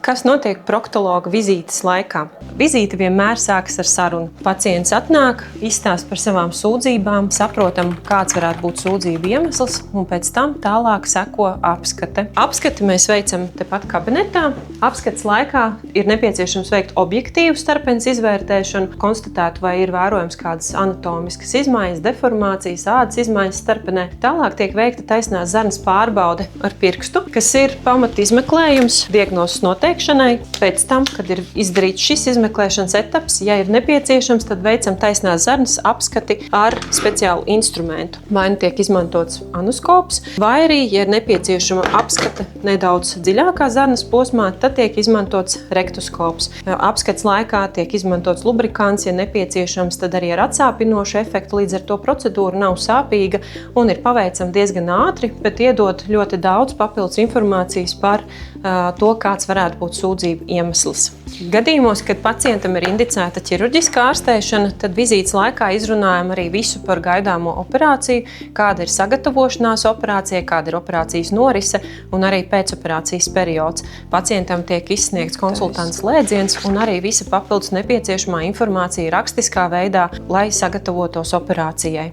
Kas notiek proktologa vizītes laikā? Vizīte vienmēr sākas ar sarunu. Pacients atnāk, izstāsta par savām sūdzībām, saprotam, kāds varētu būt sūdzību iemesls, un pēc tam tālāk seko apskate. Apskati mēs veicam tepat kabinetā. Apskates laikā ir nepieciešams veikt objektīvu starpenes izvērtēšanu, konstatēt, vai ir vērojams kādas anatomiskas izmaiņas, deformācijas, ādas izmaiņas starpenē. Tālāk tiek veikta taisnās zarnas pārbaude ar pirkstu, kas ir pamat izmeklējums diagnozes noteikšanai. Pēc tam, kad ir izdarīts šis izmeklēšanas etaps, ja ir nepieciešams, tad veicam taisnās zarnas apskati ar speciālu instrumentu. Vai nu tiek izmantots anoskops, vai arī, ja ir nepieciešama apskate nedaudz dziļākā zarnas posmā, tad tiek izmantots rektoskops. Apskates laikā tiek izmantots lubrikants, ja nepieciešams, tad arī ar atsāpinošu efektu, līdz ar to procedūra nav sāpīga un ir paveicama diezgan ātri, bet iedod ļoti daudz papildus informācijas par to, kāds varētu būt sūdzību iemesls. Gadījumos, kad pacientam ir indicēta ķirurģiskā ārstēšana, tad vizītes laikā izrunājam arī visu par gaidāmo operāciju, kāda ir sagatavošanās operācijai, kāda ir operācijas norise un arī pēcoperācijas periods. Pacientam tiek izsniegts konsultants slēdziens un arī visa papildus nepieciešamā informācija rakstiskā veidā, lai sagatavotos operācijai.